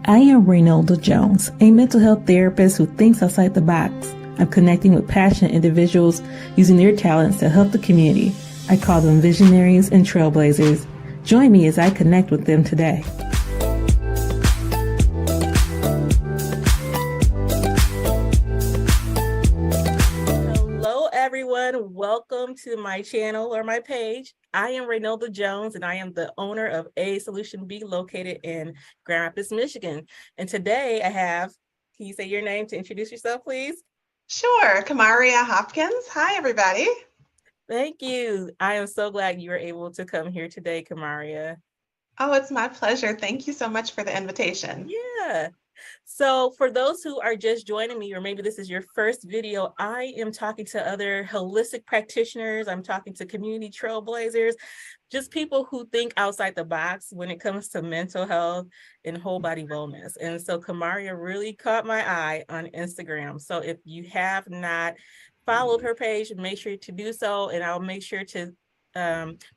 I am Reynelda Jones, a mental health therapist who thinks outside the box. I'm connecting with passionate individuals using their talents to help the community. I call them visionaries and trailblazers. Join me as I connect with them today. Hello, everyone. Welcome to my channel or my page. I am Reynelda Jones, and I am the owner of A Solution B located in Grand Rapids, Michigan. And today I have, can you say your name to introduce yourself, please? Sure. Kamahria Hopkins. Hi, everybody. Thank you. I am so glad you were able to come here today, Kamahria. Oh, it's my pleasure. Thank you so much for the invitation. Yeah. So for those who are just joining me, or maybe this is your first video, I am talking to other holistic practitioners. I'm talking to community trailblazers, just people who think outside the box when it comes to mental health and whole body wellness. And so Kamahria really caught my eye on Instagram. So if you have not followed her page, make sure to do so. And I'll make sure to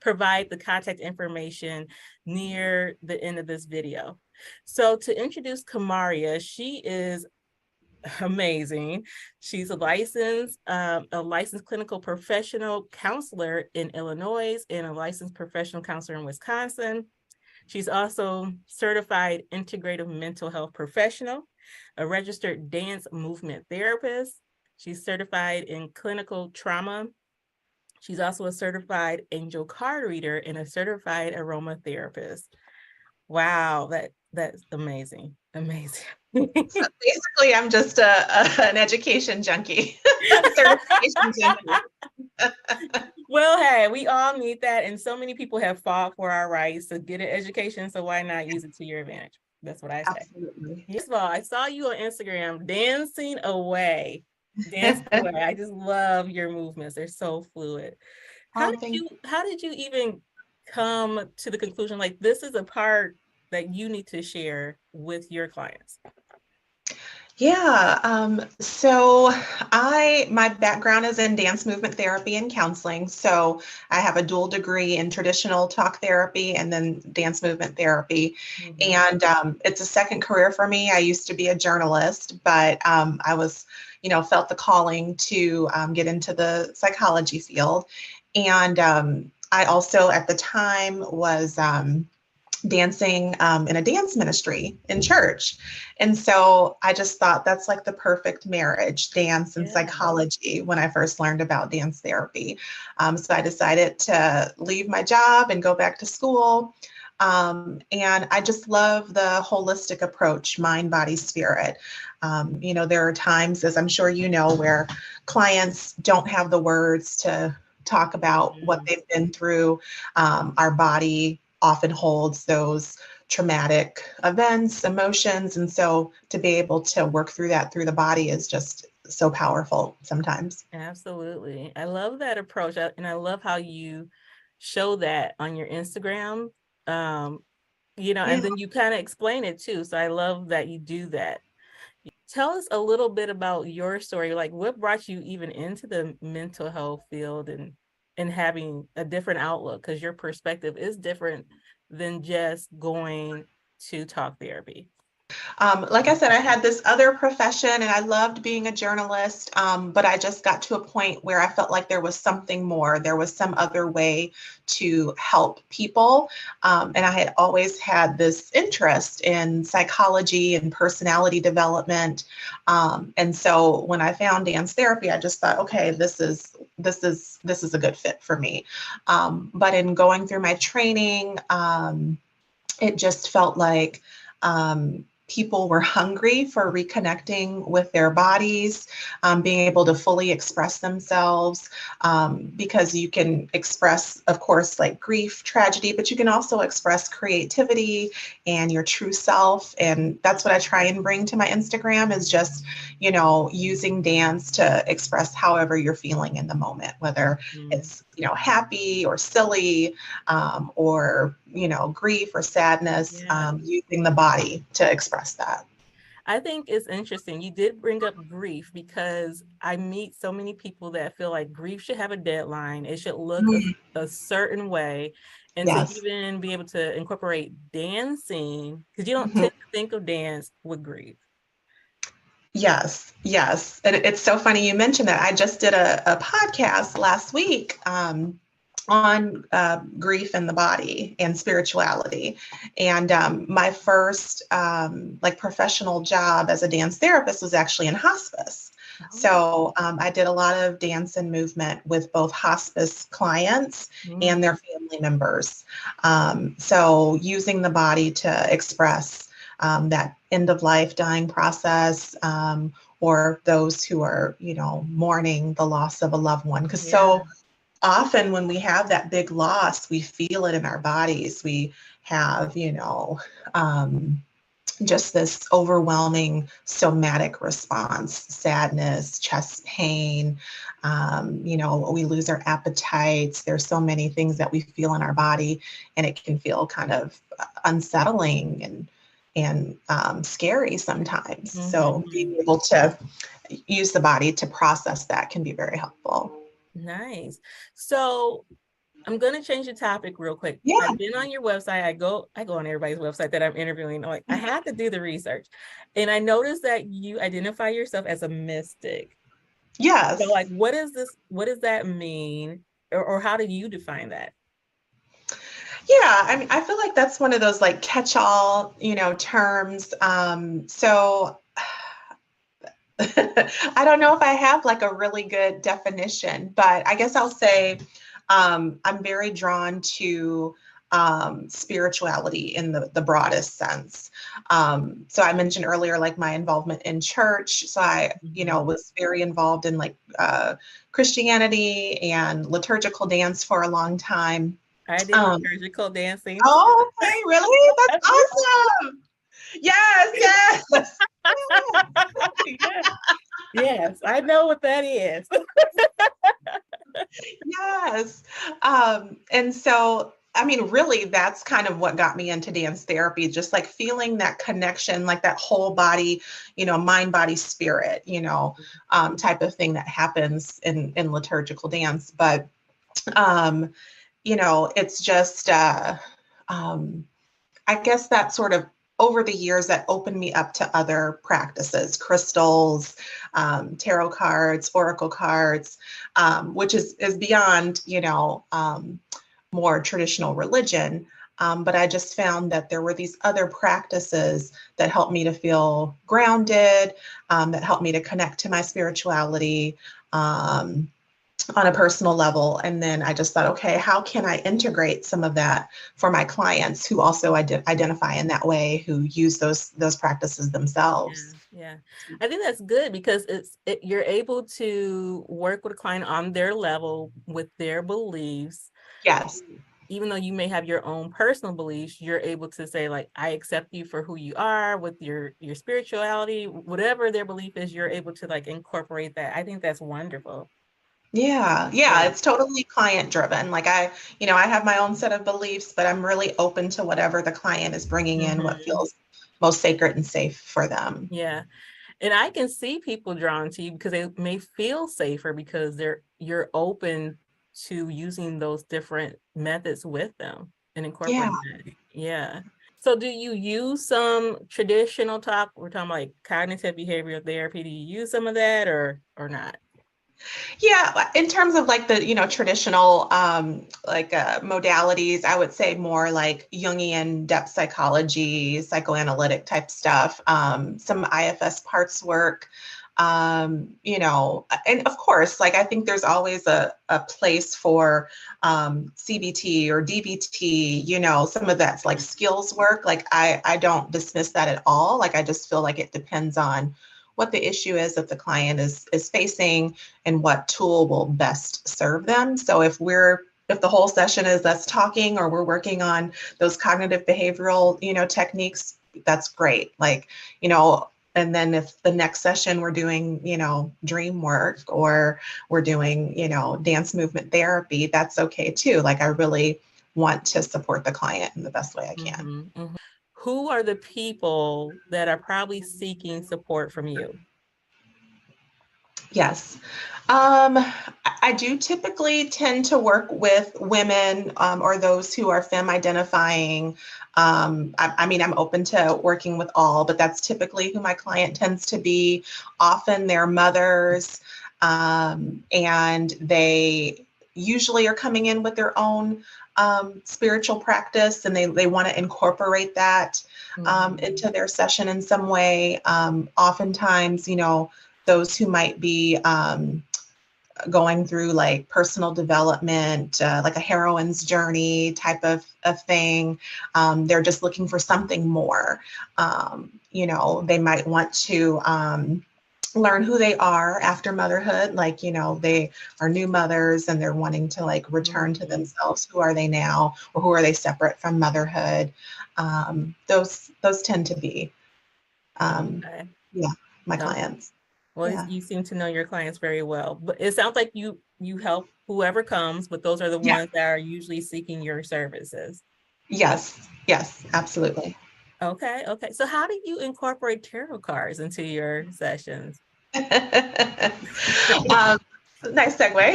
provide the contact information near the end of this video. So to introduce Kamahria, she is amazing. She's a licensed clinical professional counselor in Illinois and a licensed professional counselor in Wisconsin. She's also certified integrative mental health professional, a registered dance movement therapist. She's certified in clinical trauma. She's also a certified angel card reader and a certified aromatherapist. Wow, that's amazing. Amazing. So basically, I'm just an education junkie, certification junkie. Well, hey, we all need that. And so many people have fought for our rights to get an education. So why not use it to your advantage? That's what I say. Absolutely. First of all, I saw you on Instagram dancing away. Dancing away. I just love your movements. They're so fluid. How did you even come to the conclusion like this is a part that you need to share with your clients? Yeah, so my background is in dance movement therapy and counseling. So I have a dual degree in traditional talk therapy and then dance movement therapy. And it's a second career for me. I used to be a journalist, but I was, felt the calling to get into the psychology field. And I also at the time was dancing in a dance ministry in church. And so I just thought that's like the perfect marriage, dance and psychology, when I first learned about dance therapy. So I decided to leave my job and go back to school. And I just love the holistic approach, mind, body, spirit. There are times, as I'm sure you know, where clients don't have the words to talk about what they've been through. Our body often holds those traumatic events, emotions. And so to be able to work through that through the body is just so powerful sometimes. Absolutely. I love that approach. And I love how you show that on your Instagram, and then you kind of explain it too. So I love that you do that. Tell us a little bit about your story. Like what brought you even into the mental health field and having a different outlook, because your perspective is different than just going to talk therapy. Like I said, I had this other profession and I loved being a journalist, but I just got to a point where I felt like there was something more. There was some other way to help people. And I had always had this interest in psychology and personality development. And so when I found dance therapy, I just thought, okay, this is a good fit for me. But in going through my training, it just felt like people were hungry for reconnecting with their bodies, being able to fully express themselves, because you can express, of course, like grief, tragedy, but you can also express creativity and your true self. And that's what I try and bring to my Instagram is just, using dance to express however you're feeling in the moment, whether it's, happy or silly, or, grief or sadness, using the body to express that. I think it's interesting. You did bring up grief because I meet so many people that feel like grief should have a deadline. It should look a certain way. And to Yes. even be able to incorporate dancing, because you don't Mhm. tend to think of dance with grief. Yes, yes. And it's so funny you mentioned that. I just did a podcast last week on grief in the body and spirituality. And my first like professional job as a dance therapist was actually in hospice. So I did a lot of dance and movement with both hospice clients and their family members. So using the body to express that end of life dying process, or those who are, mourning the loss of a loved one. Because so often when we have that big loss, we feel it in our bodies. We have, just this overwhelming somatic response, sadness, chest pain. We lose our appetites. There's so many things that we feel in our body, and it can feel kind of unsettling and scary sometimes. So being able to use the body to process that can be very helpful. Nice. So I'm going to change the topic real quick. Yeah. I've been on your website. I go on everybody's website that I'm interviewing. Like, I have to do the research. And I noticed that you identify yourself as a mystic. Yes. So like, what is this? What does that mean? Or how do you define that? Yeah, I mean, I feel like that's one of those like catch-all, terms. So I don't know if I have like a really good definition, but I guess I'll say I'm very drawn to spirituality in the broadest sense. So I mentioned earlier, like my involvement in church. So I, was very involved in like Christianity and liturgical dance for a long time. I did liturgical dancing. Oh, okay, really? That's awesome. Yes, yes. Yes. Yes, I know what that is. Yes. And so, I mean, really, that's kind of what got me into dance therapy, just like feeling that connection, like that whole body, mind, body, spirit, type of thing that happens in liturgical dance. But, it's just, I guess that sort of over the years that opened me up to other practices, crystals, tarot cards, oracle cards, which is beyond, more traditional religion. But I just found that there were these other practices that helped me to feel grounded, that helped me to connect to my spirituality. On a personal level. And then I just thought, okay, how can I integrate some of that for my clients who also identify in that way, who use those practices themselves? Yeah. I think that's good because you're able to work with a client on their level with their beliefs. Yes. Even though you may have your own personal beliefs, you're able to say, like, I accept you for who you are with your spirituality, whatever their belief is, you're able to like incorporate that. I think that's wonderful. Yeah, it's totally client driven. Like I have my own set of beliefs, but I'm really open to whatever the client is bringing in, what feels most sacred and safe for them. Yeah. And I can see people drawn to you because they may feel safer because you're open to using those different methods with them and incorporating that. Yeah. So do you use some traditional talk? We're talking like cognitive behavioral therapy. Do you use some of that or not? Yeah, in terms of like the, traditional modalities, I would say more like Jungian depth psychology, psychoanalytic type stuff, some IFS parts work, and of course, like I think there's always a place for CBT or DBT, some of that's like skills work. Like I don't dismiss that at all. Like I just feel like it depends on what the issue is that the client is facing and what tool will best serve them. So if the whole session is us talking or we're working on those cognitive behavioral, techniques, that's great. Like, and then if the next session we're doing, dream work or we're doing, dance movement therapy, that's okay too. Like I really want to support the client in the best way I can. Who are the people that are probably seeking support from you? Yes. I do typically tend to work with women or those who are femme identifying. I mean, I'm open to working with all, but that's typically who my client tends to be. Often they're mothers, and they usually are coming in with their own spiritual practice, and they want to incorporate that into their session in some way. Oftentimes, those who might be going through like personal development, like a heroine's journey type of thing. They're just looking for something more. They might want to learn who they are after motherhood. Like, they are new mothers and they're wanting to like return to themselves. Who are they now? Or who are they separate from motherhood? Those tend to be, Okay. yeah, my No. clients. Well, Yeah. you seem to know your clients very well, but it sounds like you help whoever comes, but those are the Yeah. ones that are usually seeking your services. Yes. Yes, absolutely. Okay, okay. So how do you incorporate tarot cards into your sessions? um, nice segue.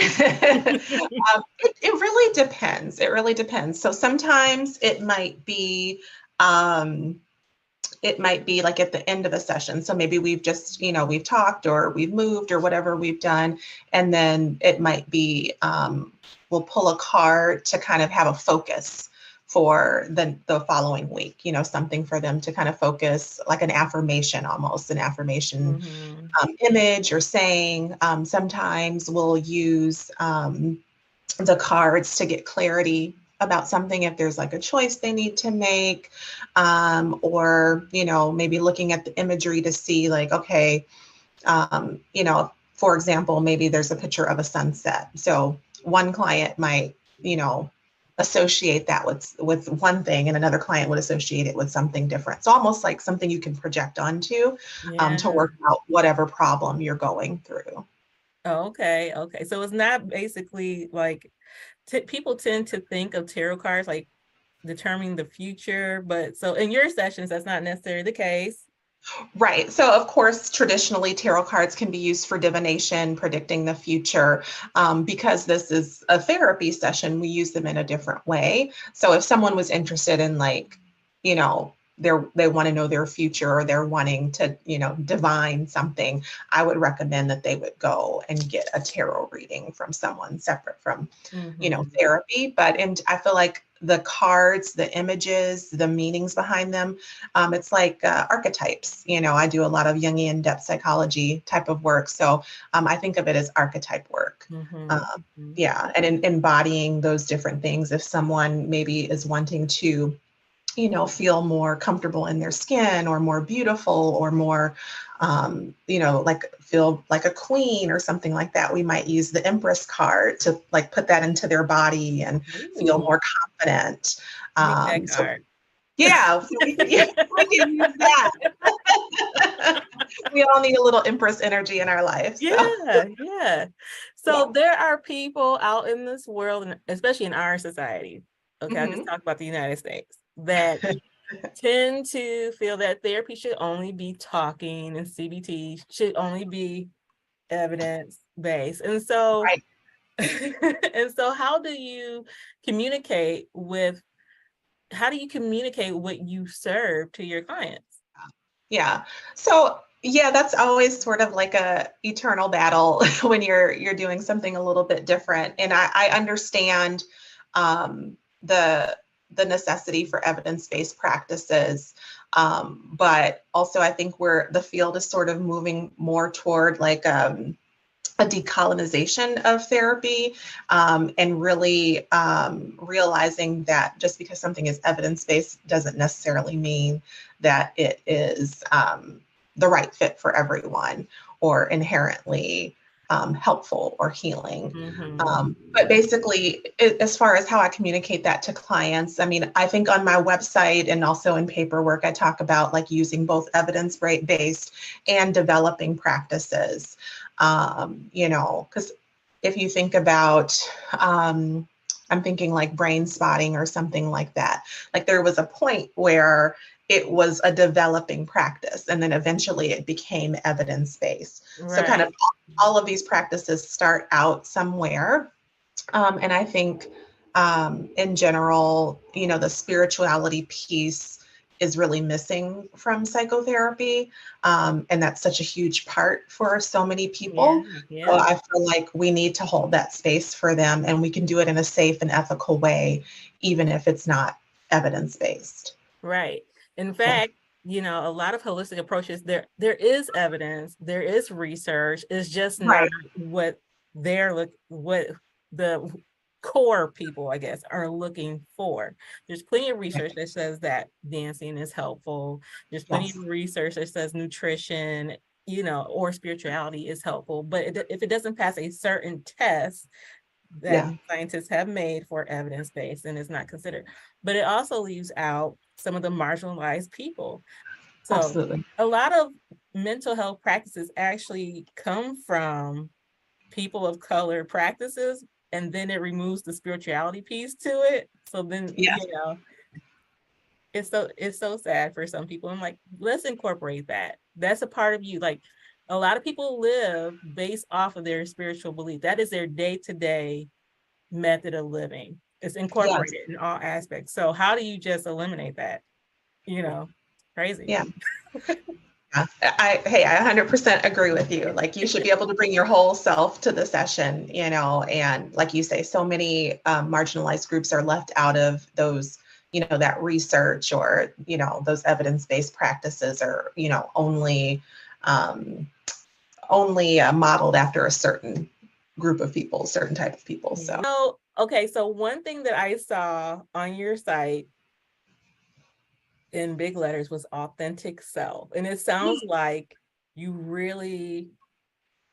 It really depends. It really depends. So sometimes um, it might be like at the end of a session. So maybe we've just, we've talked or we've moved or whatever we've done. And then it might be, we'll pull a card to kind of have a focus for the following week, something for them to kind of focus, like an affirmation, almost an affirmation image or saying. Sometimes we'll use the cards to get clarity about something if there's like a choice they need to make, or maybe looking at the imagery to see like, okay, for example, maybe there's a picture of a sunset. So one client might, associate that with one thing, and another client would associate it with something different. So almost like something you can project onto, Yeah. to work out whatever problem you're going through. Okay, okay. So it's not basically like people tend to think of tarot cards like determining the future, but so in your sessions, that's not necessarily the case. Right. So, of course, traditionally, tarot cards can be used for divination, predicting the future. Because this is a therapy session, we use them in a different way. So, if someone was interested in, like, you know, they want to know their future, or they're wanting to, divine something, I would recommend that they would go and get a tarot reading from someone separate from, therapy. But and I feel like the cards, the images, the meanings behind them, it's like archetypes. I do a lot of Jungian depth psychology type of work. So I think of it as archetype work. Yeah. And embodying those different things. If someone maybe is wanting to, feel more comfortable in their skin, or more beautiful, or more, like feel like a queen or something like that, we might use the Empress card to like put that into their body and feel Ooh, more confident. I need that So card. yeah, so yeah, we can use that. We all need a little Empress energy in our life. So Yeah, yeah. yeah. So there are people out in this world, and especially in our society, okay, I'll just Hmm. talk about the United States, that tend to feel that therapy should only be talking and CBT should only be evidence based. And so, Right. and so how do you communicate what you serve to your clients? Yeah. So yeah, that's always sort of like a eternal battle when you're doing something a little bit different. And I understand um, the the necessity for evidence-based practices. But also I think where the field is sort of moving more toward like a decolonization of therapy, and really realizing that just because something is evidence-based doesn't necessarily mean that it is the right fit for everyone, or inherently helpful or healing. But basically, as far as how I communicate that to clients, I mean, I think on my website and also in paperwork, I talk about like using both evidence-based and developing practices. Because if you think about, I'm thinking like brain spotting or something like that. Like there was a point where it was a developing practice, and then eventually it became evidence-based. So kind of Right. all of these practices start out somewhere. And I think in general, the spirituality piece is really missing from psychotherapy. And that's such a huge part for so many Yeah. people. So Yeah. I feel like we need to hold that space for them, and we can do it in a safe and ethical way, even if it's not evidence-based. Right. In So, fact, a lot of holistic approaches, there is evidence, there is research, it's just not right. what what the core people, I guess, are looking for. There's plenty of research that says that dancing is helpful. There's plenty of Yes. research that says nutrition, or spirituality is helpful. But if it doesn't pass a certain test that Yeah, scientists have made for evidence-based, and is not considered. But it also leaves out some of the marginalized people. So absolutely. a lot of mental health practices actually come from people of color practices, and then it removes the spirituality piece to it. So then, Yes. it's so sad for some people. I'm like, let's incorporate that. That's a part of you. Like, a lot of people live based off of their spiritual belief. That is their day-to-day method of living. It's Yes. incorporated in all aspects. So how do you just eliminate that? Crazy. Yeah. Yeah. I 100% agree with you. Like, you should be able to bring your whole self to the session, and like you say, so many marginalized groups are left out of those, that research, or, those evidence-based practices are, um, only modeled after a certain group of people, certain type of people. So, So, okay, so one thing that I saw on your site in big letters was authentic self. And it sounds like you really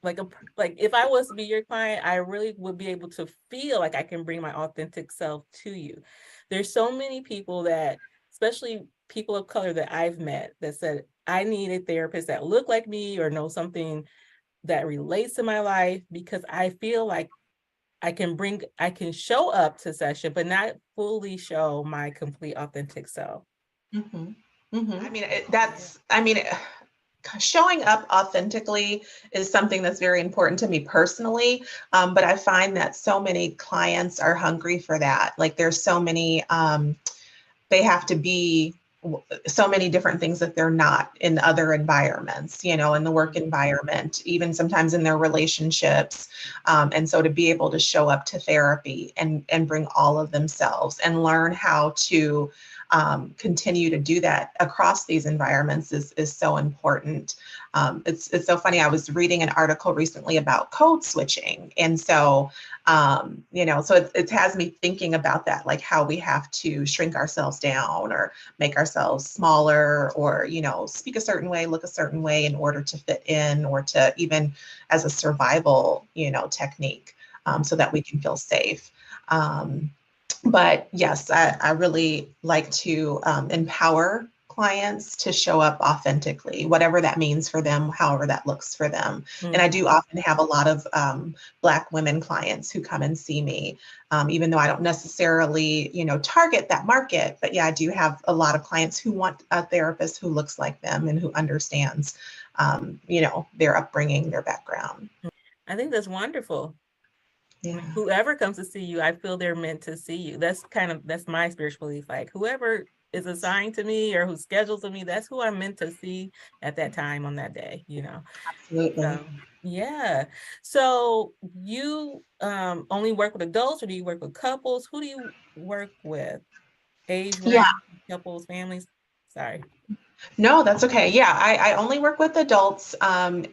like if I was to be your client, I really would be able to feel like I can bring my authentic self to you. There's so many people that, especially people of color that I've met, that said, I need a therapist that look like me or know something that relates to my life, because I feel like I can show up to session, but not fully show my complete authentic self. mhm, I mean, showing up authentically is something that's very important to me personally. But I find that so many clients are hungry for that. Like, there's so many, they have to be so many different things that they're not in other environments, in the work environment, even sometimes in their relationships. And so to be able to show up to therapy and bring all of themselves and learn how to continue to do that across these environments is so important. It's so funny. I was reading an article recently about code switching. And so, so it has me thinking about that, like how we have to shrink ourselves down or make ourselves smaller, or, speak a certain way, look a certain way in order to fit in, or to even as a survival, technique, so that we can feel safe. But yes, I really like to empower clients to show up authentically, whatever that means for them, however that looks for them. And I do often have a lot of Black women clients who come and see me, even though I don't necessarily, target that market. But yeah, I do have a lot of clients who want a therapist who looks like them and who understands, their upbringing, their background. I think that's wonderful. Yeah. Whoever comes to see you, I feel they're meant to see you. That's my spiritual belief. Like, whoever is assigned to me or who's scheduled to me, that's who I'm meant to see at that time on that day. Absolutely. Yeah. So you only work with adults, or do you work with couples? Who do you work with? Age Yeah. range, couples, families? Sorry. No, that's okay. Yeah, I only work with adults. And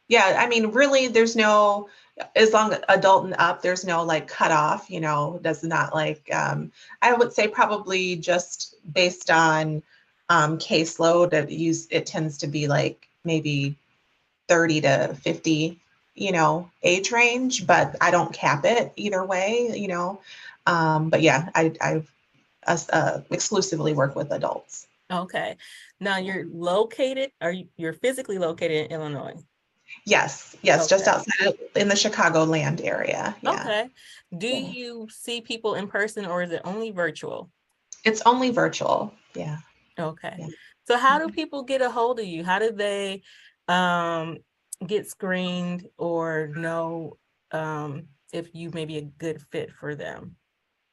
yeah, I mean, really, there's no, as long as adult and up, there's no like cutoff, does not like, I would say probably just based on caseload, it tends to be like maybe 30 to 50, age range, but I don't cap it either way, but yeah, I exclusively work with adults. Okay. Now you're physically located in Illinois. Yes, just Okay. outside in the Chicagoland area. Yeah. Okay. Do Yeah. you see people in person, or is it only virtual? It's only virtual. Yeah. Okay. Yeah. So how do people get a hold of you? How do they get screened or know if you may be a good fit for them?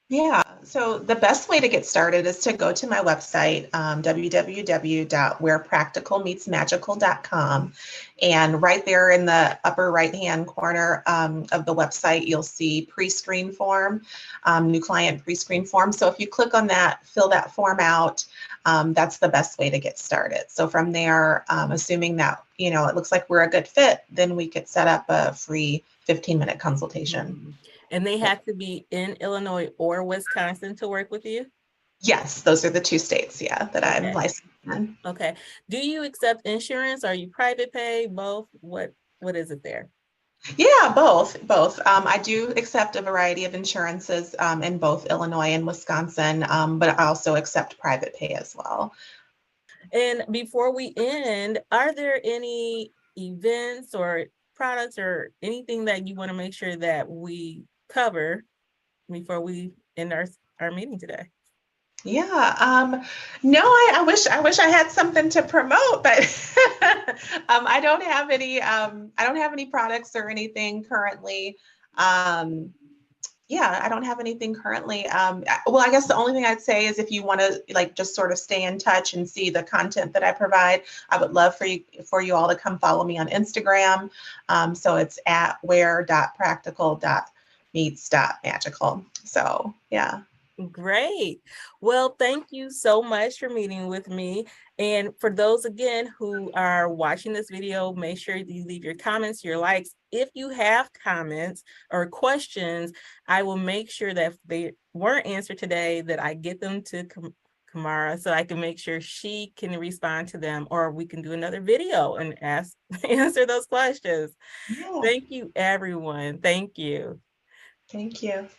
Yeah, so the best way to get started is to go to my website, www.wherepracticalmeetsmagical.com. And right there in the upper right-hand corner of the website, you'll see pre-screen form, new client pre-screen form. So if you click on that, fill that form out, that's the best way to get started. So from there, assuming that, it looks like we're a good fit, then we could set up a free 15-minute consultation. Mhm. And they have to be in Illinois or Wisconsin to work with you? Yes, those are the two states, yeah, that I'm Okay. licensed in. Okay. Do you accept insurance? Are you private pay? Both? What is it there? Yeah, both. I do accept a variety of insurances in both Illinois and Wisconsin, but I also accept private pay as well. And before we end, are there any events or products or anything that you want to make sure that we cover before we end our meeting today? Yeah, no, I wish I had something to promote, but I don't have any I don't have any products or anything currently. Yeah, I don't have anything currently. Well, I guess the only thing I'd say is if you want to like just sort of stay in touch and see the content that I provide, I would love for you all to come follow me on Instagram. So it's at where.practical.meets.magical. So yeah. Great. Well, thank you so much for meeting with me. And for those again who are watching this video, make sure you leave your comments, your likes. If you have comments or questions, I will make sure that if they weren't answered today, that I get them to Kamahria so I can make sure she can respond to them, or we can do another video and answer those questions. Yeah. Thank you, everyone. Thank you. Thank you.